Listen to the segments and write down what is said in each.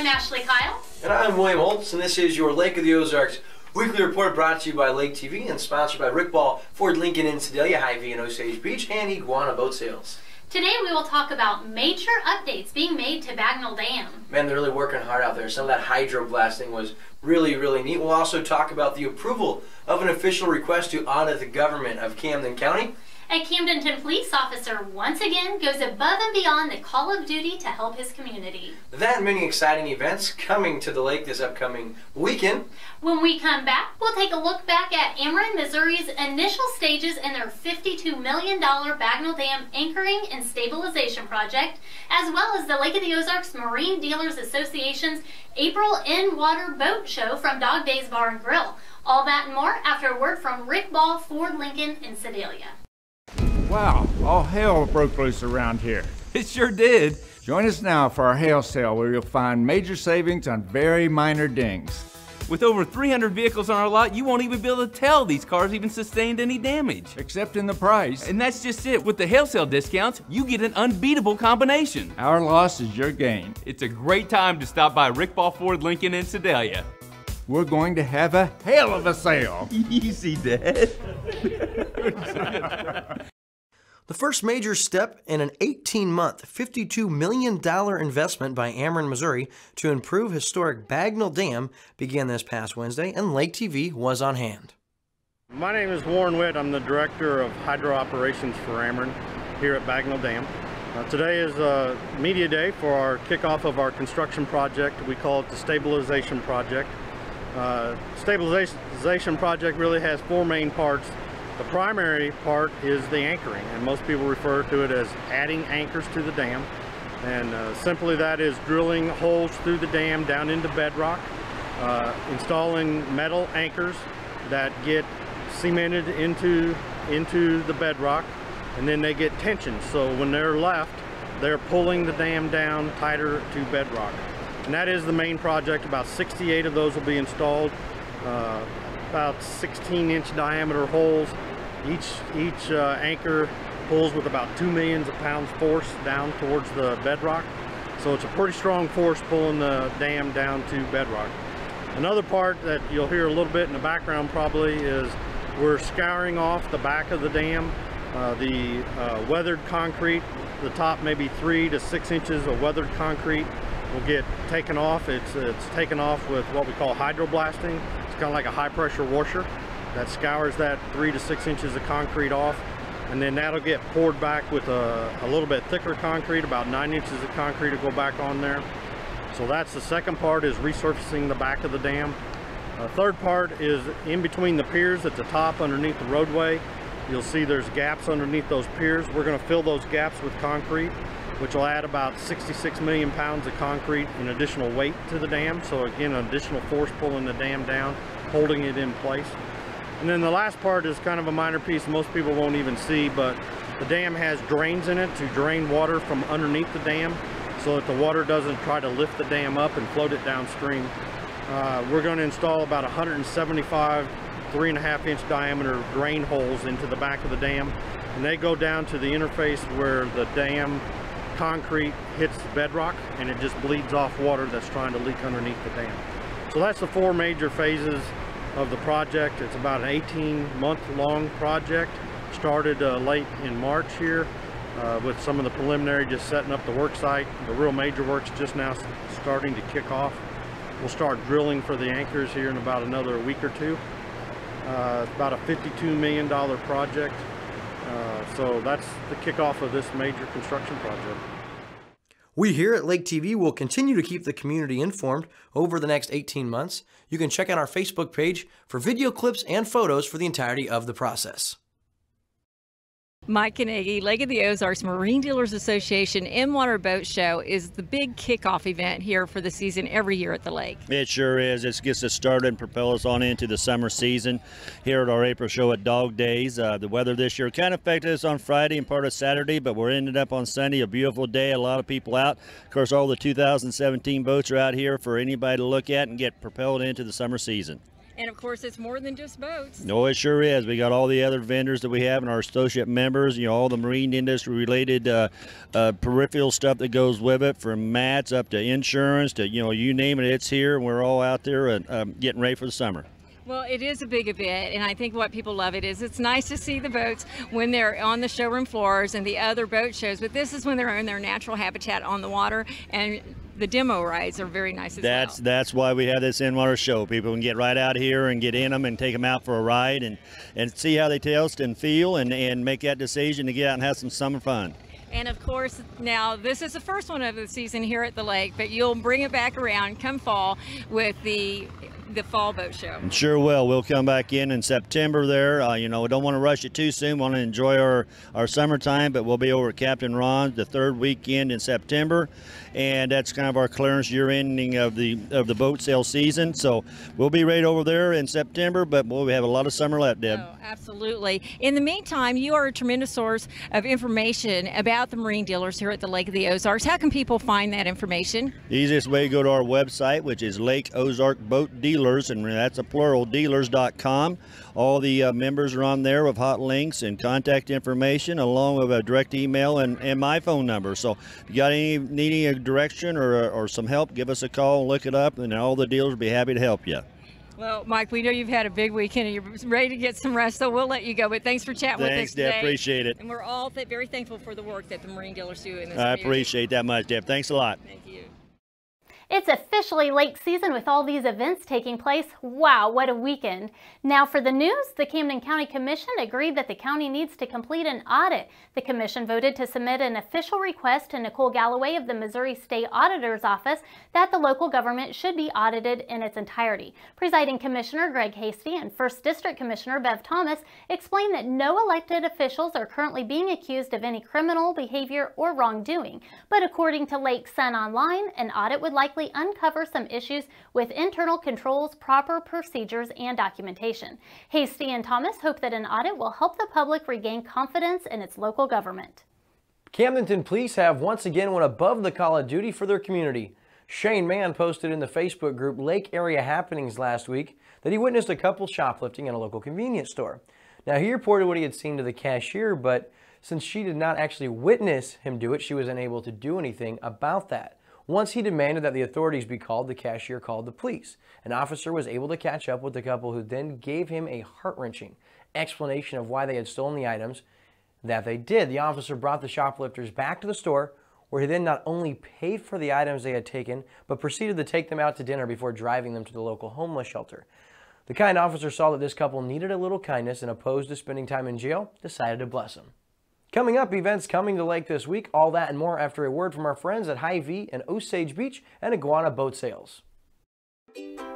I'm Ashley Kyle. And I'm William Holtz, and this is your Lake of the Ozarks weekly report brought to you by Lake TV and sponsored by Rick Ball, Ford Lincoln in Sedalia, Hy-Vee and Osage Beach, and Iguana Boat Sales. Today we will talk about major updates being made to Bagnell Dam. Man, they're really working hard out there. Some of that hydro blasting was really neat. We'll also talk about the approval of an official request to audit the government of Camden County. A Camdenton police officer once again goes above and beyond the call of duty to help his community. That and many exciting events coming to the lake this upcoming weekend. When we come back, we'll take a look back at Ameren, Missouri's initial stages in their $52 million Bagnell Dam anchoring and stabilization project, as well as the Lake of the Ozarks Marine Dealers Association's April in-water boat show from Dog Days Bar and Grill. All that and more after a word from Rick Ball, Ford Lincoln in Sedalia. Wow, all hell broke loose around here. It sure did. Join us now for our hail sale where you'll find major savings on very minor dings. With over 300 vehicles on our lot, you won't even be able to tell these cars even sustained any damage. Except in the price. And that's just it. With the hail sale discounts, you get an unbeatable combination. Our loss is your gain. It's a great time to stop by Rick Ball Ford Lincoln in Sedalia. We're going to have a hell of a sale. Easy, Dad. The first major step in an 18-month, $52 million investment by Ameren, Missouri to improve historic Bagnell Dam began this past Wednesday, and Lake TV was on hand. My name is Warren Witt. I'm the Director of Hydro Operations for Ameren here at Bagnell Dam. Today is a media day for our kickoff of our construction project. We call it the Stabilization Project. Stabilization Project really has four main parts. The primary part is the anchoring, and most people refer to it as adding anchors to the dam. And simply that is drilling holes through the dam down into bedrock, installing metal anchors that get cemented into the bedrock, and then they get tension. So when they're left, they're pulling the dam down tighter to bedrock. And that is the main project. About 68 of those will be installed. About 16-inch diameter holes. Each anchor pulls with about 2 million pounds force down towards the bedrock. So it's a pretty strong force pulling the dam down to bedrock. Another part that you'll hear a little bit in the background probably is we're scouring off the back of the dam. The weathered concrete, the top maybe 3 to 6 inches of weathered concrete will get taken off. It's taken off with what we call hydroblasting. It's kind of like a high pressure washer that scours that 3 to 6 inches of concrete off, and then that'll get poured back with a little bit thicker concrete, about 9 inches of concrete to go back on there. So that's the second part, is resurfacing the back of the dam. Third part is in between the piers at the top underneath the roadway. You'll see there's gaps underneath those piers. We're going to fill those gaps with concrete, which will add about 66 million pounds of concrete in additional weight to the dam. So again, an additional force pulling the dam down, holding it in place. And then the last part is kind of a minor piece most people won't even see, but the dam has drains in it to drain water from underneath the dam so that the water doesn't try to lift the dam up and float it downstream. We're going to install about 175 3.5-inch diameter drain holes into the back of the dam, and they go down to the interface where the dam concrete hits the bedrock and it just bleeds off water that's trying to leak underneath the dam. So that's the four major phases of the project. It's about an 18-month long project. Started late in March here with some of the preliminary, just setting up the work site. The real major work's just now starting to kick off. We'll start drilling for the anchors here in about another week or two. It's about a $52 million project. So that's the kickoff of this major construction project. We here at Lake TV will continue to keep the community informed over the next 18 months. You can check out our Facebook page for video clips and photos for the entirety of the process. Mike Carnegie, Lake of the Ozarks Marine Dealers Association in-water boat show is the big kickoff event here for the season every year at the lake. It sure is. It gets us started and propels us on into the summer season here at our April show at Dog Days. The weather this year kind of affected us on Friday and part of Saturday, but we're ended up on Sunday, a beautiful day, a lot of people out. Of course, all the 2017 boats are out here for anybody to look at and get propelled into the summer season. And of course, it's more than just boats. No, it sure is. We got all the other vendors that we have and our associate members, you know, all the marine industry related peripheral stuff that goes with it, from mats up to insurance to, you know, you name it, it's here. And we're all out there getting ready for the summer. Well, it is a big event, and I think what people love it is it's nice to see the boats when they're on the showroom floors and the other boat shows, but this is when they're in their natural habitat on the water, and the demo rides are very nice as well. That's why we have this in-water show. People can get right out here and get in them and take them out for a ride and see how they taste and feel and make that decision to get out and have some summer fun. And of course, now this is the first one of the season here at the lake, but you'll bring it back around come fall with the fall boat show. Sure will. We'll come back in September there. You know, we don't want to rush it too soon. Want to enjoy our summertime, but we'll be over at Captain Ron's the third weekend in September, and that's kind of our clearance year ending of the boat sale season. So we'll be right over there in September, but boy, we have a lot of summer left, Deb. Oh, absolutely. In the meantime, you are a tremendous source of information about the marine dealers here at the Lake of the Ozarks. How can people find that information? The easiest way to go to our website, which is Lake Ozark Boat Dealers, and that's a plural, dealers.com. All the members are on there with hot links and contact information, along with a direct email and my phone number. So if you got needing a direction or some help, give us a call and look it up, and all the dealers will be happy to help you. Well, Mike, we know you've had a big weekend and you're ready to get some rest, so we'll let you go. But thanks for chatting with us today. Thanks, Deb. Appreciate it. And we're all very thankful for the work that the marine dealers do in this I community. appreciate that much, Deb. Thanks a lot. Thank you. It's officially lake season with all these events taking place. Wow, what a weekend. Now for the news, the Camden County Commission agreed that the county needs to complete an audit. The commission voted to submit an official request to Nicole Galloway of the Missouri State Auditor's Office that the local government should be audited in its entirety. Presiding Commissioner Greg Hasty and 1st District Commissioner Bev Thomas explained that no elected officials are currently being accused of any criminal behavior or wrongdoing. But according to Lake Sun Online, an audit would likely uncover some issues with internal controls, proper procedures, and documentation. Hasty and Thomas hope that an audit will help the public regain confidence in its local government. Camdenton police have once again went above the call of duty for their community. Shane Mann posted in the Facebook group Lake Area Happenings last week that he witnessed a couple shoplifting at a local convenience store. Now, he reported what he had seen to the cashier, but since she did not actually witness him do it, she was unable to do anything about that. Once he demanded that the authorities be called, the cashier called the police. An officer was able to catch up with the couple, who then gave him a heart-wrenching explanation of why they had stolen the items that they did. The officer brought the shoplifters back to the store, where he then not only paid for the items they had taken, but proceeded to take them out to dinner before driving them to the local homeless shelter. The kind officer saw that this couple needed a little kindness and, opposed to spending time in jail, decided to bless them. Coming up, events coming to Lake this week, all that and more after a word from our friends at Hy-Vee and Osage Beach and Iguana Boat Sales.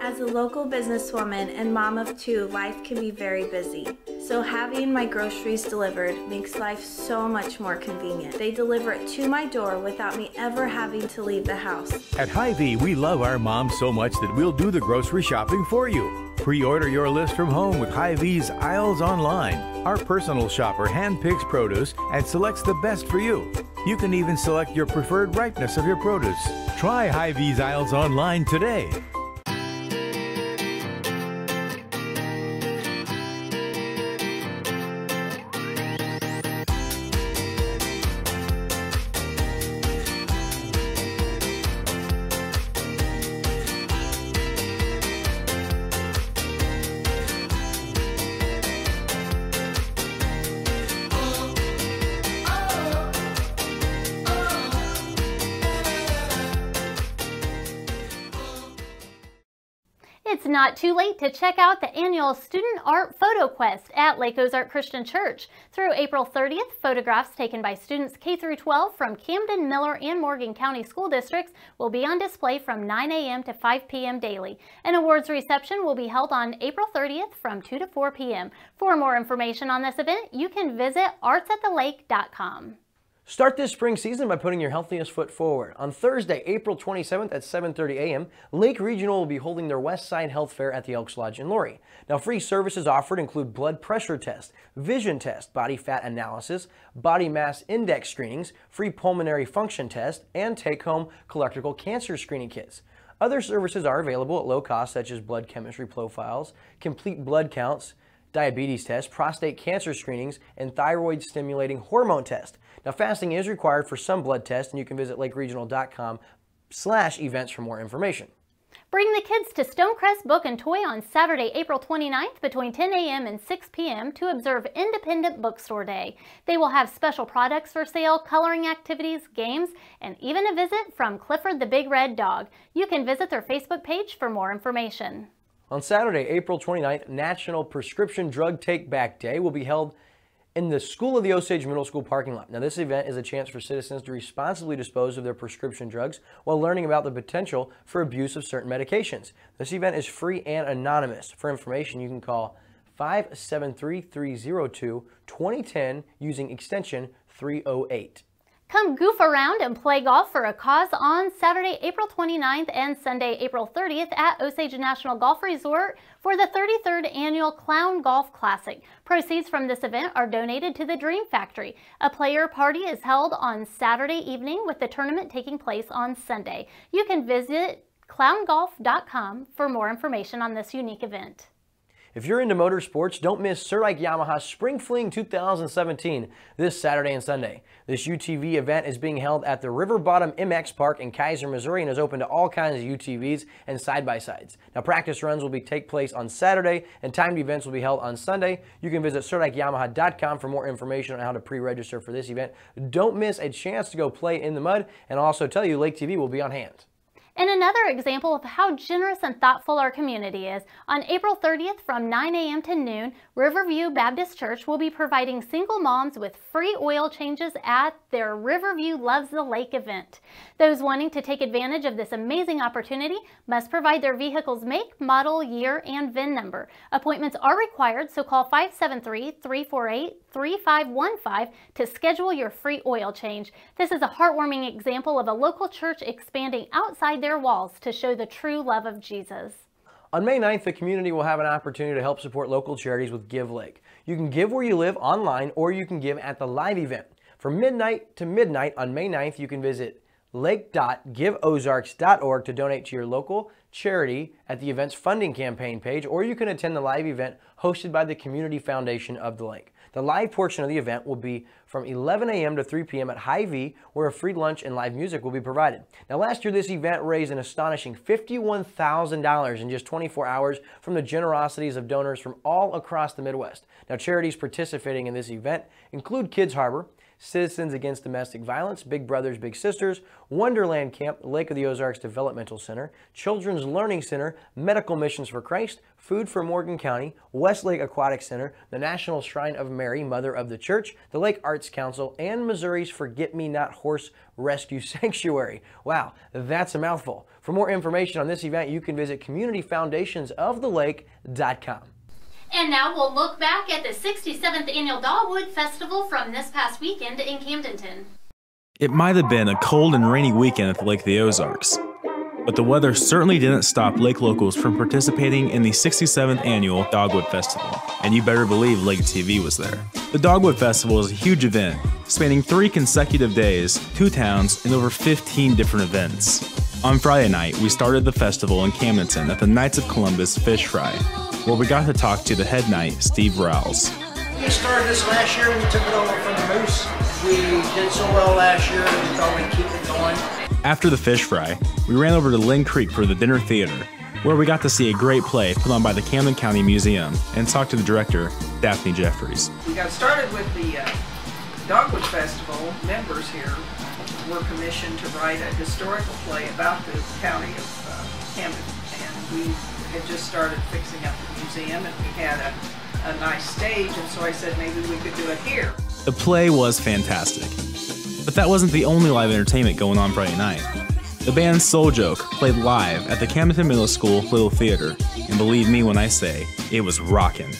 As a local businesswoman and mom of 2, life can be very busy. So having my groceries delivered makes life so much more convenient. They deliver it to my door without me ever having to leave the house. At Hy-Vee, we love our moms so much that we'll do the grocery shopping for you. Pre-order your list from home with Hy-Vee's Aisles Online. Our personal shopper handpicks produce and selects the best for you. You can even select your preferred ripeness of your produce. Try Hy-Vee's Aisles Online today. It's not too late to check out the annual Student Art Photo Quest at Lake Ozark Christian Church. Through April 30th, photographs taken by students K-12 from Camden, Miller, and Morgan County School Districts will be on display from 9 a.m. to 5 p.m. daily. An awards reception will be held on April 30th from 2 to 4 p.m. For more information on this event, you can visit artsathelake.com. Start this spring season by putting your healthiest foot forward. On Thursday, April 27th at 7:30 a.m., Lake Regional will be holding their West Side Health Fair at the Elks Lodge in Laurie. Now, free services offered include blood pressure test, vision test, body fat analysis, body mass index screenings, free pulmonary function test, and take-home colorectal cancer screening kits. Other services are available at low cost, such as blood chemistry profiles, complete blood counts, diabetes tests, prostate cancer screenings, and thyroid stimulating hormone tests. Now, fasting is required for some blood tests, and you can visit lakeregional.com/events for more information. Bring the kids to Stonecrest Book and Toy on Saturday, April 29th between 10 a.m. and 6 p.m. to observe Independent Bookstore Day. They will have special products for sale, coloring activities, games, and even a visit from Clifford the Big Red Dog. You can visit their Facebook page for more information. On Saturday, April 29th, National Prescription Drug Take Back Day will be held in the School of the Osage Middle School parking lot. Now, this event is a chance for citizens to responsibly dispose of their prescription drugs while learning about the potential for abuse of certain medications. This event is free and anonymous. For information, you can call 573-302-2010 using extension 308. Come goof around and play golf for a cause on Saturday, April 29th and Sunday, April 30th at Osage National Golf Resort for the 33rd Annual Clown Golf Classic. Proceeds from this event are donated to the Dream Factory. A player party is held on Saturday evening with the tournament taking place on Sunday. You can visit clowngolf.com for more information on this unique event. If you're into motorsports, don't miss Sir Ike Yamaha Spring Fling 2017 this Saturday and Sunday. This UTV event is being held at the River Bottom MX Park in Kaiser, Missouri, and is open to all kinds of UTVs and side-by-sides. Now, practice runs will take place on Saturday, and timed events will be held on Sunday. You can visit SirIkeYamaha.com for more information on how to pre-register for this event. Don't miss a chance to go play in the mud, and I'll also tell you Lake TV will be on hand. And another example of how generous and thoughtful our community is, on April 30th from 9 a.m. to noon, Riverview Baptist Church will be providing single moms with free oil changes at their Riverview Loves the Lake event. Those wanting to take advantage of this amazing opportunity must provide their vehicle's make, model, year, and VIN number. Appointments are required, so call 573-348-3515 to schedule your free oil change. This is a heartwarming example of a local church expanding outside their walls to show the true love of Jesus. On May 9th, the community will have an opportunity to help support local charities with Give Lake. You can give where you live online, or you can give at the live event. From midnight to midnight on May 9th, you can visit lake.giveozarks.org to donate to your local charity at the event's funding campaign page, or you can attend the live event hosted by the Community Foundation of the Lake. The live portion of the event will be from 11 a.m. to 3 p.m. at Hy-Vee, where a free lunch and live music will be provided. Now, last year, this event raised an astonishing $51,000 in just 24 hours from the generosities of donors from all across the Midwest. Now, charities participating in this event include Kids Harbor, Citizens Against Domestic Violence, Big Brothers Big Sisters, Wonderland Camp, Lake of the Ozarks Developmental Center, Children's Learning Center, Medical Missions for Christ, Food for Morgan County, Westlake Aquatic Center, the National Shrine of Mary, Mother of the Church, the Lake Arts Council, and Missouri's Forget-Me-Not Horse Rescue Sanctuary. Wow, that's a mouthful. For more information on this event, you can visit communityfoundationsofTheLake.com. And now we'll look back at the 67th Annual Dogwood Festival from this past weekend in Camdenton. It might have been a cold and rainy weekend at the Lake of the Ozarks, but the weather certainly didn't stop lake locals from participating in the 67th Annual Dogwood Festival, and you better believe Lake TV was there. The Dogwood Festival is a huge event, spanning 3 consecutive days, 2 towns, and over 15 different events. On Friday night, we started the festival in Camdenton at the Knights of Columbus Fish Fry, where we got to talk to the head knight, Steve Rowles. We started this last year. We took it over from the Moose. We did so well last year, we thought we'd keep it going. After the fish fry, we ran over to Lynn Creek for the dinner theater, where we got to see a great play put on by the Camden County Museum and talk to the director, Daphne Jeffries. We got started with the Dogwood Festival. Members here were commissioned to write a historical play about the county of Camden, and we had just started fixing up the museum, and we had a nice stage, and so I said maybe we could do it here. The play was fantastic, but that wasn't the only live entertainment going on Friday night. The band Soul Joke played live at the Camden Middle School Little Theater, and believe me when I say, it was rockin'.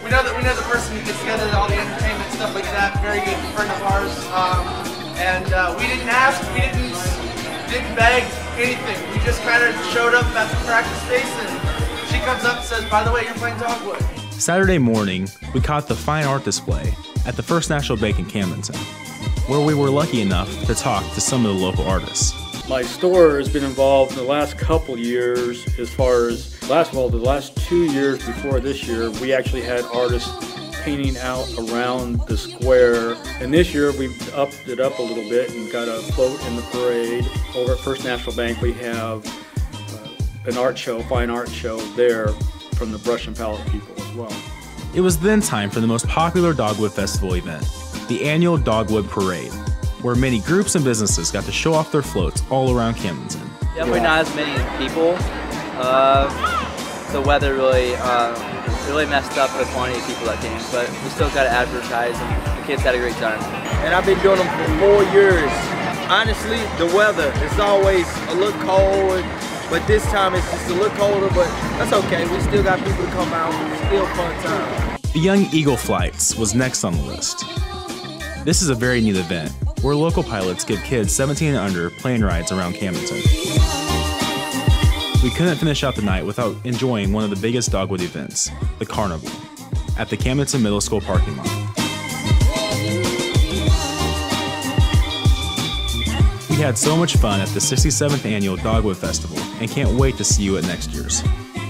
We know the person who gets together, all the entertainment, stuff like that, very good friend of ours, and we didn't ask, we didn't beg anything, we just kind of showed up at the practice space, and she comes up and says, by the way, you're playing Dogwood. Saturday morning, we caught the fine art display at the First National Bank in Camdenton, where we were lucky enough to talk to some of the local artists. My store has been involved in the last couple years as far as the last 2 years before this year, we actually had artists painting out around the square. And this year we've upped it up a little bit and got a float in the parade. Over at First National Bank we have an art show, fine art show there from the brush and palette people as well. It was then time for the most popular Dogwood Festival event, the annual Dogwood Parade, where many groups and businesses got to show off their floats all around Camdenton. Definitely not as many people. The weather really messed up the quantity of people that came, but we still got to advertise, and the kids had a great time. And I've been doing them for 4 years. Honestly, the weather is always a little cold, but this time it's just a little colder, but that's okay. We still got people to come out. It's still a fun time. The Young Eagle Flights was next on the list. This is a very neat event where local pilots give kids 17 and under plane rides around Camdenton. We couldn't finish out the night without enjoying one of the biggest Dogwood events, the Carnival, at the Camdenton Middle School parking lot. We had so much fun at the 67th Annual Dogwood Festival and can't wait to see you at next year's.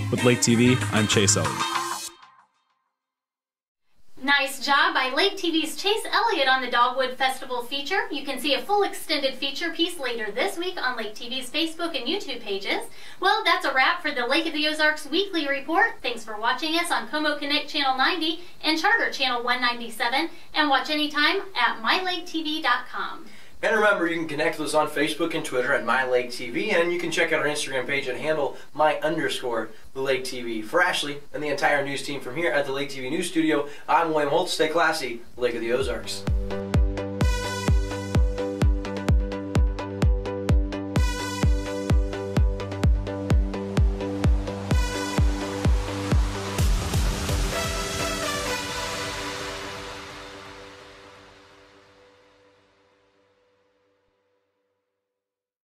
With Lake TV, I'm Chase Elliott. Nice job by Lake TV's Chase Elliott on the Dogwood Festival feature. You can see a full extended feature piece later this week on Lake TV's Facebook and YouTube pages. Well, that's a wrap for the Lake of the Ozarks Weekly Report. Thanks for watching us on Como Connect Channel 90 and Charter Channel 197, and watch anytime at mylaketv.com. And remember, you can connect with us on Facebook and Twitter at MyLakeTV, and you can check out our Instagram page at handle _TheLakeTV. For Ashley and the entire news team from here at the Lake TV News Studio, I'm William Holt. Stay classy, Lake of the Ozarks.